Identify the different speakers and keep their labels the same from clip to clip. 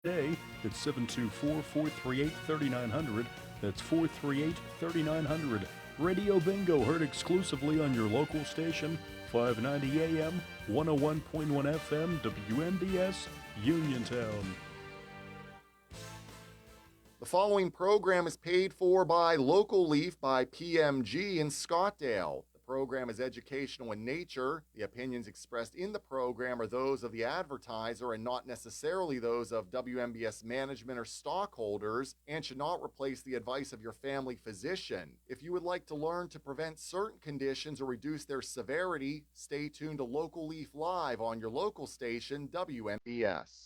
Speaker 1: today at 724-438-3900. That's 438-3900. Radio Bingo heard exclusively on your local station, 590 AM, 101.1 FM, WMBS, Uniontown.
Speaker 2: The following program is paid for by Local Leaf by PMG in Scottdale. The program is educational in nature. The opinions expressed in the program are those of the advertiser and not necessarily those of WMBS management or stockholders, and should not replace the advice of your family physician. If you would like to learn to prevent certain conditions or reduce their severity, stay tuned to Local Leaf Live on your local station, WMBS.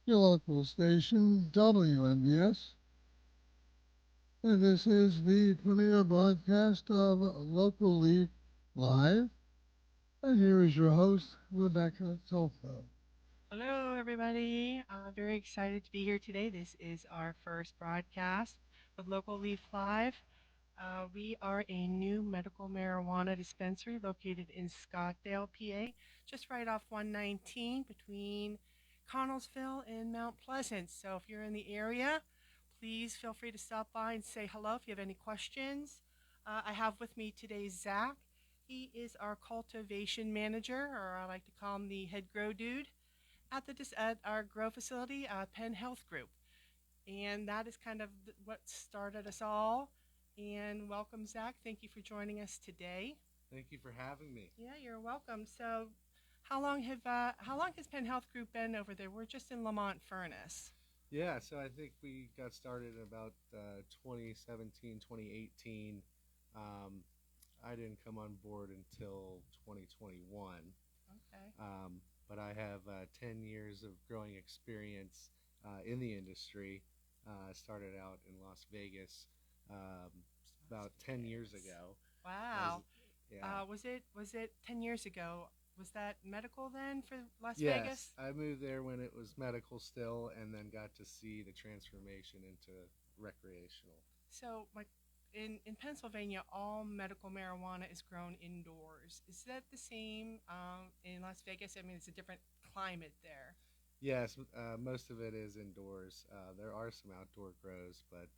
Speaker 3: Your local station, WMBS. And this is the premiere broadcast of Local Leaf Live. And here is your host, Rebecca Tolfo.
Speaker 4: Hello, everybody. I'm very excited to be here today. This is our first broadcast with Local Leaf Live. We are a new medical marijuana dispensary located in Scottsdale, PA, just right off 119 between Connellsville and Mount Pleasant. So if you're in the area, please feel free to stop by and say hello if you have any questions. I have with me today Zach. He is our cultivation manager, or I like to call him the head grow dude at our grow facility, Penn Health Group. And that is kind of what started us all. And welcome, Zach. Thank you for joining us today.
Speaker 5: Thank you for having me.
Speaker 4: Yeah, you're welcome. So, how long has Penn Health Group been over there? We're just in Lamont Furnace.
Speaker 5: Yeah, so I think we got started in about 2017, 2018. Um, I didn't come on board until 2021.
Speaker 4: Okay.
Speaker 5: But I have 10 years of growing experience in the industry. Started out in Las Vegas about 10 years ago.
Speaker 4: Wow.
Speaker 5: Yeah.
Speaker 4: Was it 10 years ago? Was that medical then for Las
Speaker 5: Yes,
Speaker 4: Vegas?
Speaker 5: I moved there when it was medical still, and then got to see the transformation into recreational.
Speaker 4: So, in Pennsylvania, all medical marijuana is grown indoors. Is that the same in Las Vegas? I mean, it's a different climate there.
Speaker 5: Yes, most of it is indoors. There are some outdoor grows, but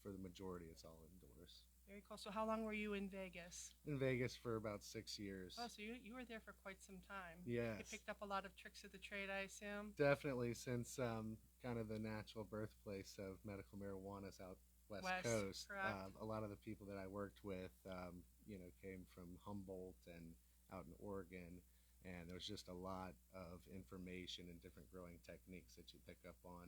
Speaker 5: for the majority, it's all indoors.
Speaker 4: Very cool. So, how long were you in Vegas?
Speaker 5: In Vegas for about 6 years.
Speaker 4: Oh, so you were there for quite some time. You
Speaker 5: Yes,
Speaker 4: picked up a lot of tricks of the trade, I assume.
Speaker 5: definitely, since kind of the natural birthplace of medical marijuana is out West
Speaker 4: West,
Speaker 5: Coast.
Speaker 4: correct.
Speaker 5: A lot of the people that I worked with, came from Humboldt and out in Oregon, and there was just a lot of information and different growing techniques that you pick up on.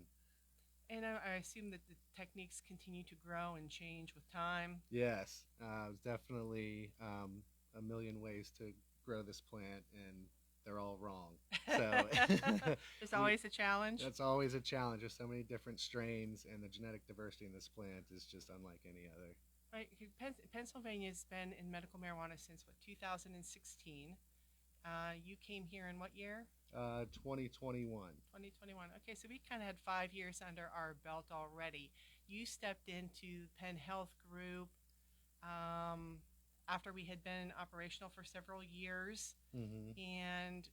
Speaker 4: And I assume that the techniques continue to grow and change with time.
Speaker 5: Yes, it's definitely a million ways to grow this plant, and they're all wrong. So
Speaker 4: There's
Speaker 5: we,
Speaker 4: always a challenge.
Speaker 5: that's always a challenge. There's so many different strains, and the genetic diversity in this plant is just unlike any other.
Speaker 4: Right. Pennsylvania's been in medical marijuana since what, 2016. You came here in what year?
Speaker 5: 2021.
Speaker 4: 2021. Okay, so we kind of had 5 years under our belt already. You stepped into Penn Health Group um, after we had been operational for several years.
Speaker 5: Hmm.
Speaker 4: And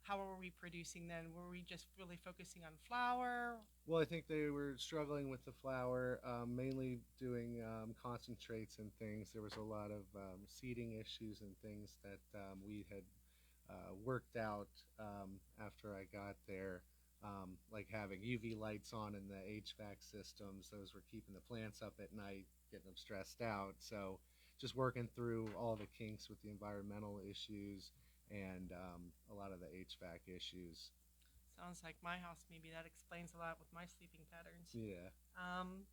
Speaker 4: how were we producing then? Were we just really focusing on flour?
Speaker 5: Well, I think they were struggling with the flour, mainly doing concentrates and things. There was a lot of seeding issues and things that we had worked out after I got there, like having UV lights on in the HVAC systems. Those were keeping the plants up at night, getting them stressed out. So just working through all the kinks with the environmental issues and a lot of the HVAC issues.
Speaker 4: Sounds like my house. Maybe that explains a lot with my sleeping patterns.
Speaker 5: Yeah.
Speaker 4: Um,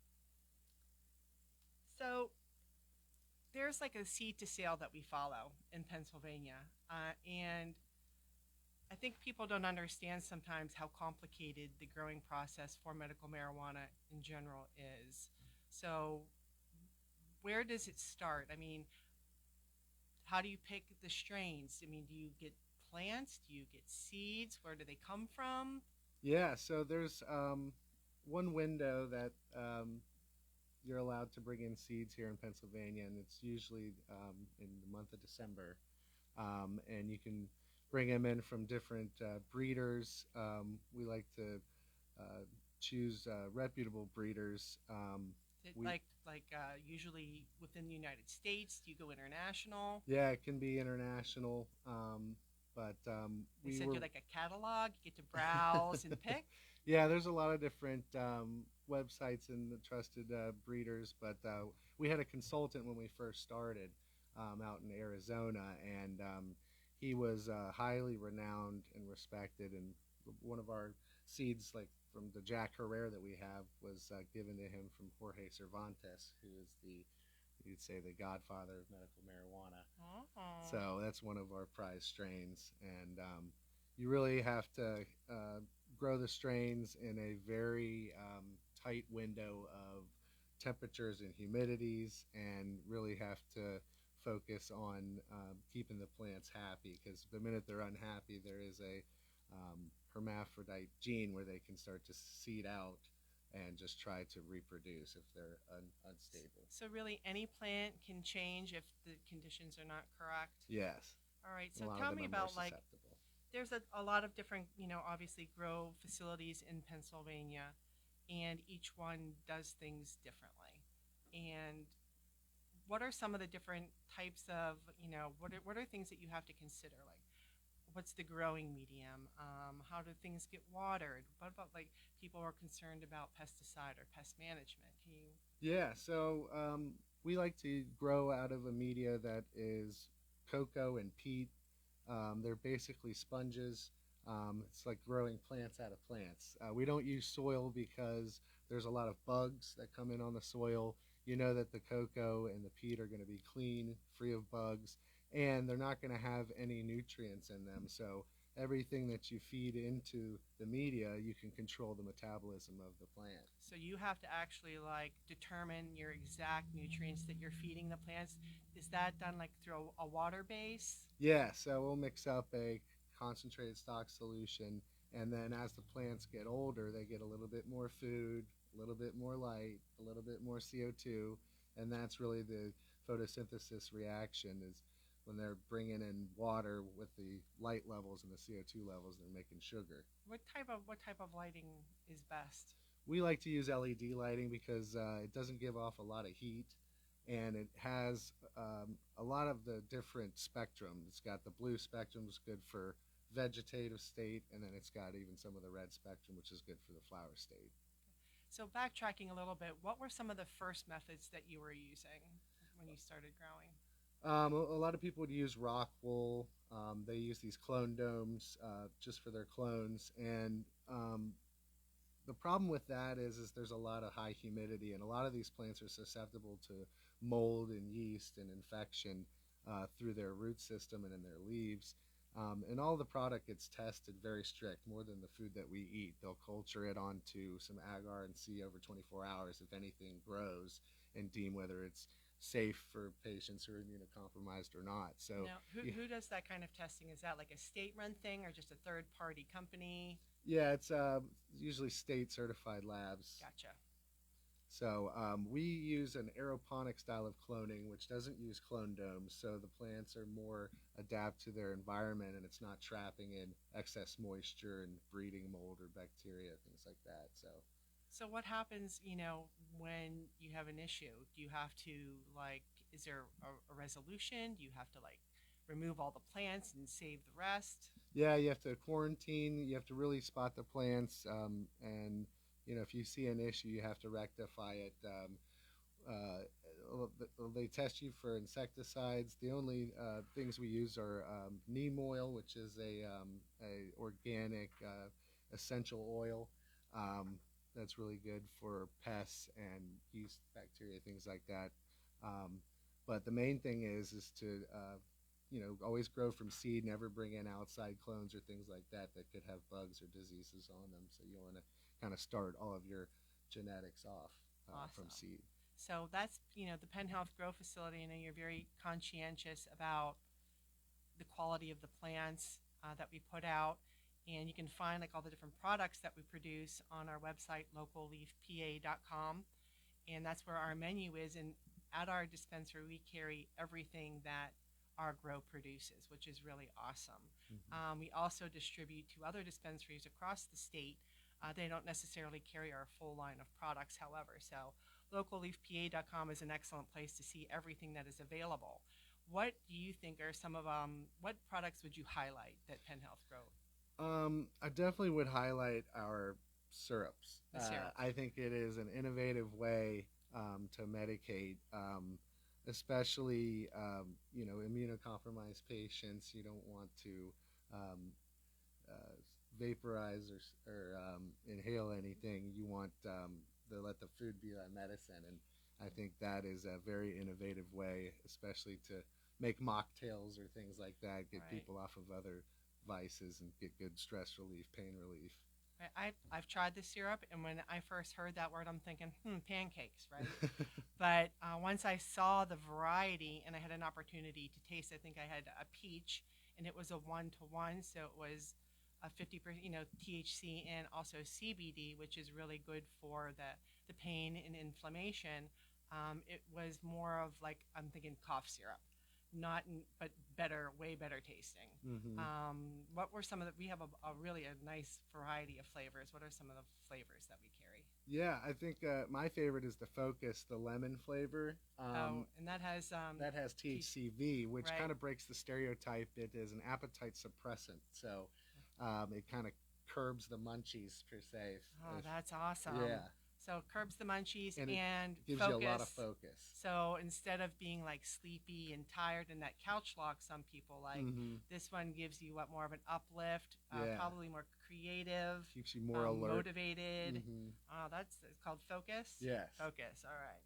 Speaker 4: so there's like a seed to sale that we follow in Pennsylvania. And I think people don't understand sometimes how complicated the growing process for medical marijuana in general is. So, where does it start? I mean, how do you pick the strains? I mean, do you get plants? Do you get seeds? Where do they come from?
Speaker 5: Yeah, so there's one window that you're allowed to bring in seeds here in Pennsylvania, and it's usually in the month of December. And you can bring them in from different breeders. We like to uh, choose reputable breeders.
Speaker 4: Is it
Speaker 5: We
Speaker 4: usually within the United States? Do you go international?
Speaker 5: Yeah, it can be international, but
Speaker 4: They
Speaker 5: we
Speaker 4: send
Speaker 5: were
Speaker 4: you like a catalog. You get to browse and pick.
Speaker 5: yeah. There's a lot of different websites and the trusted breeders, but we had a consultant when we first started out in Arizona, and he was highly renowned and respected. And one of our seeds, like from the Jack Herrera that we have, was given to him from Jorge Cervantes, who is the you'd say the godfather of medical marijuana.
Speaker 4: Oh.
Speaker 5: So that's one of our prize strains, and you really have to grow the strains in a very tight window of temperatures and humidities, and really have to focus on keeping the plants happy. Because the minute they're unhappy, there is a hermaphrodite gene where they can start to seed out and just try to reproduce if they're unstable.
Speaker 4: So really, any plant can change if the conditions are not correct.
Speaker 5: Yes.
Speaker 4: All right.
Speaker 5: A
Speaker 4: So
Speaker 5: lot
Speaker 4: tell
Speaker 5: of them
Speaker 4: me
Speaker 5: are more
Speaker 4: about like
Speaker 5: susceptible.
Speaker 4: there's a lot of different, obviously grow facilities in Pennsylvania, and each one does things differently. And what are some of the different types of, what are things that you have to consider? Like, what's the growing medium? How do things get watered? What about like people are concerned about pesticide or pest management? Can you?
Speaker 5: Yeah, so we like to grow out of a media that is cocoa and peat. They're basically sponges. It's like growing plants out of plants. We don't use soil because there's a lot of bugs that come in on the soil. You know that the cocoa and the peat are going to be clean, free of bugs, and they're not going to have any nutrients in them. So everything that you feed into the media, you can control the metabolism of the plant.
Speaker 4: So you have to actually like determine your exact nutrients that you're feeding the plants. Is that done like through a water base?
Speaker 5: Yeah, so we'll mix up a concentrated stock solution, and then as the plants get older, they get a little bit more food, a little bit more light, a little bit more CO2, and that's really the photosynthesis reaction is when they're bringing in water with the light levels and the CO2 levels, they're making sugar.
Speaker 4: What type of lighting is best?
Speaker 5: We like to use LED lighting because it doesn't give off a lot of heat, and it has a lot of the different spectrum. It's got the blue spectrum, which is good for vegetative state, and then it's got even some of the red spectrum, which is good for the flower state.
Speaker 4: So backtracking a little bit, what were some of the first methods that you were using when you started growing?
Speaker 5: A lot of people would use rock wool. They use these clone domes just for their clones, and the problem with that is there's a lot of high humidity, and a lot of these plants are susceptible to mold and yeast and infection through their root system and in their leaves. And all the product gets tested very strict, more than the food that we eat. They'll culture it onto some agar and see over 24 hours if anything grows, and deem whether it's safe for patients who are immunocompromised or not. So
Speaker 4: Now, who does that kind of testing? Is that like a state-run thing or just a third-party company?
Speaker 5: yeah, it's usually state certified labs.
Speaker 4: Gotcha.
Speaker 5: So we use an aeroponic style of cloning, which doesn't use clone domes, so the plants are more adapt to their environment, and it's not trapping in excess moisture and breeding mold or bacteria, things like that.
Speaker 4: So what happens, when you have an issue? Do you have to like, is there a resolution? Do you have to like remove all the plants and save the rest?
Speaker 5: Yeah, you have to quarantine. You have to really spot the plants, and if you see an issue, you have to rectify it. They test you for insecticides. The only things we use are neem oil, which is a organic essential oil. That's really good for pests and yeast, bacteria, things like that. But the main thing is to always grow from seed. Never bring in outside clones or things like that could have bugs or diseases on them. So you want to kind of start all of your genetics off from
Speaker 4: Awesome.
Speaker 5: seed.
Speaker 4: So that's, the Penn Health Grow Facility. I know you're very conscientious about the quality of the plants that we put out. And you can find like all the different products that we produce on our website, localleafpa.com. and that's where our menu is. And at our dispensary, we carry everything that our grow produces, which is really awesome. We also distribute to other dispensaries across the state. They don't necessarily carry our full line of products, however. So, localleafpa.com is an excellent place to see everything that is available. What do you think are some of what products would you highlight that Penn Health grow?
Speaker 5: I definitely would highlight our syrups.
Speaker 4: The syrup.
Speaker 5: I think it is an innovative way to medicate, especially immunocompromised patients. You don't want to uh, vaporize or inhale anything. You want to let the food be that medicine, and I think that is a very innovative way, especially to make mocktails or things like that, get
Speaker 4: Right.
Speaker 5: people off of other vices and get good stress relief, pain relief.
Speaker 4: I've tried the syrup, and when I first heard that word, I'm thinking, pancakes, right? But once I saw the variety and I had an opportunity to taste, I think I had a peach, and it was a 1-to-1, so it was a 50%, THC and also CBD, which is really good for the pain and inflammation. It was more of like, I'm thinking cough syrup, but better, way better tasting. What were some of we have a really a nice variety of flavors. What are some of the flavors that we carry?
Speaker 5: Yeah, I think my favorite is the Focus, the lemon flavor.
Speaker 4: And that has
Speaker 5: That has THCV, which
Speaker 4: Right.
Speaker 5: kind of breaks the stereotype. It is an appetite suppressant, so it kind of curbs the munchies per se.
Speaker 4: that's awesome.
Speaker 5: Yeah,
Speaker 4: So it curbs the munchies
Speaker 5: and it
Speaker 4: and
Speaker 5: gives
Speaker 4: focus.
Speaker 5: you a lot of focus.
Speaker 4: So instead of being like sleepy and tired and that couch lock some people like, this one gives you more of an uplift,
Speaker 5: Yeah.
Speaker 4: probably more creative,
Speaker 5: Keeps you more alert.
Speaker 4: motivated. It's called Focus.
Speaker 5: Yes,
Speaker 4: Focus. All right.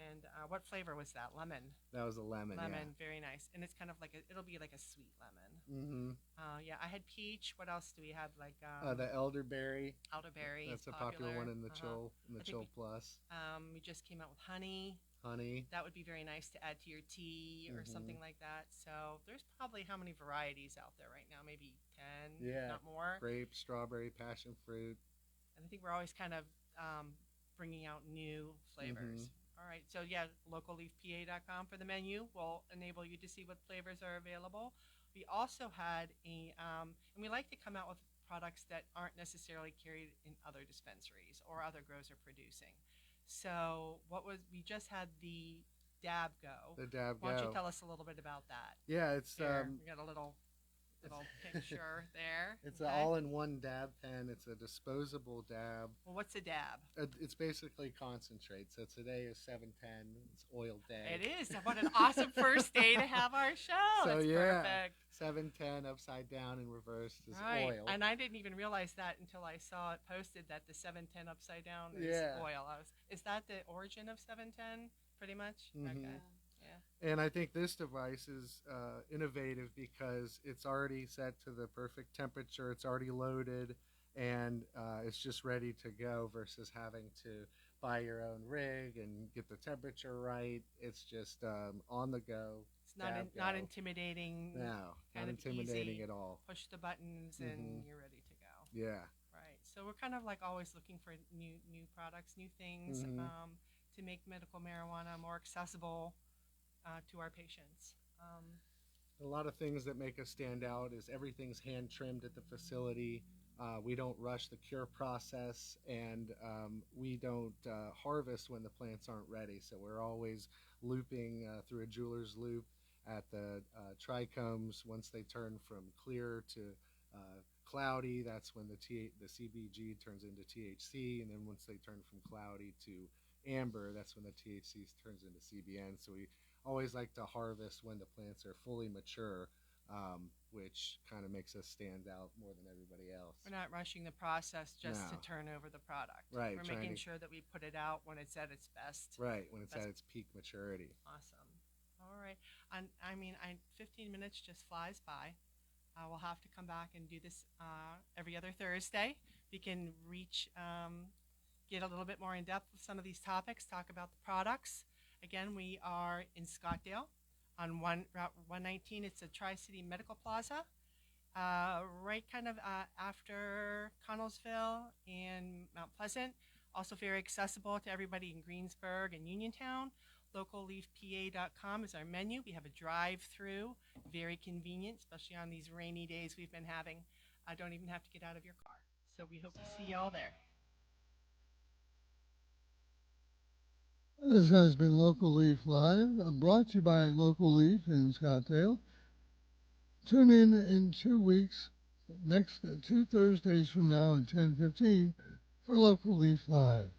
Speaker 4: And what flavor was that? Lemon.
Speaker 5: that was a lemon.
Speaker 4: Lemon. Very nice. And it's kind of like it'll be like a sweet lemon.
Speaker 5: Yeah.
Speaker 4: Yeah. I had peach. What else do we have? Like
Speaker 5: The elderberry.
Speaker 4: elderberry.
Speaker 5: That's
Speaker 4: is
Speaker 5: a popular one in the
Speaker 4: Uh-huh.
Speaker 5: Chill
Speaker 4: I think
Speaker 5: Chill Plus.
Speaker 4: We just came out with honey.
Speaker 5: Honey.
Speaker 4: That would be very nice to add to your tea or something like that. So there's probably how many varieties out there right now? Maybe 10,
Speaker 5: Yeah.
Speaker 4: not more.
Speaker 5: Grape, strawberry, passion fruit.
Speaker 4: And I think we're always kind of bringing out new flavors. All right. So yeah, localleafpa.com for the menu will enable you to see what flavors are available. We also had and we like to come out with products that aren't necessarily carried in other dispensaries or other grows are producing. So we just had the Dab Go.
Speaker 5: The Dab
Speaker 4: Why don't
Speaker 5: Go.
Speaker 4: you tell us a little bit about that?
Speaker 5: Yeah, it's
Speaker 4: Here, we got a little picture there.
Speaker 5: It's
Speaker 4: Okay.
Speaker 5: an all-in-one dab pen. It's a disposable dab.
Speaker 4: Well, what's a dab?
Speaker 5: It's basically concentrate. So today is 710. It's oil day.
Speaker 4: It is. What an awesome first day to have our show.
Speaker 5: So
Speaker 4: That's
Speaker 5: yeah,
Speaker 4: perfect.
Speaker 5: 710 upside down and reversed is
Speaker 4: Right.
Speaker 5: oil.
Speaker 4: And I didn't even realize that until I saw it posted that the 710 upside down is
Speaker 5: Yeah.
Speaker 4: oil. Is that the origin of 710 pretty much? Okay.
Speaker 5: And I think this device is innovative because it's already set to the perfect temperature. It's already loaded, and it's just ready to go versus having to buy your own rig and get the temperature right. It's just on the go.
Speaker 4: It's not intimidating.
Speaker 5: No, not
Speaker 4: kind of
Speaker 5: intimidating
Speaker 4: easy.
Speaker 5: at all.
Speaker 4: Push the buttons and you're ready to go.
Speaker 5: Yeah.
Speaker 4: Right. So we're kind of like always looking for new products, new things to make medical marijuana more accessible to our patients.
Speaker 5: A lot of things that make us stand out is everything's hand trimmed at the facility. We don't rush the cure process, and we don't harvest when the plants aren't ready. So we're always looping through a jeweler's loop at the trichomes. Once they turn from clear to cloudy, that's when the CBG turns into THC, and then once they turn from cloudy to amber, that's when the THC turns into CBN. So we always like to harvest when the plants are fully mature, which kind of makes us stand out more than everybody else.
Speaker 4: We're not rushing the process just to
Speaker 5: No.
Speaker 4: turn over the product.
Speaker 5: Right,
Speaker 4: We're
Speaker 5: trying
Speaker 4: making
Speaker 5: to-
Speaker 4: sure that we put it out when it's at its best.
Speaker 5: Right, when it's
Speaker 4: That's-
Speaker 5: at its peak maturity.
Speaker 4: Awesome. All right. And 15 minutes just flies by. We'll have to come back and do this every other Thursday. We can get a little bit more in depth with some of these topics, talk about the products. Again, we are in Scottsdale on Route 119. It's a Tri-City Medical Plaza, right kind of after Connellsville and Mount Pleasant. Also very accessible to everybody in Greensburg and Uniontown. LocalLeafPA.com is our menu. We have a drive-through, very convenient, especially on these rainy days we've been having. I don't even have to get out of your car. So we hope to see y'all there.
Speaker 3: This has been Local Leaf Live, brought to you by Local Leaf in Scottsdale. Tune in 2 weeks, next 2 Thursdays from now at 10:15 for Local Leaf Live.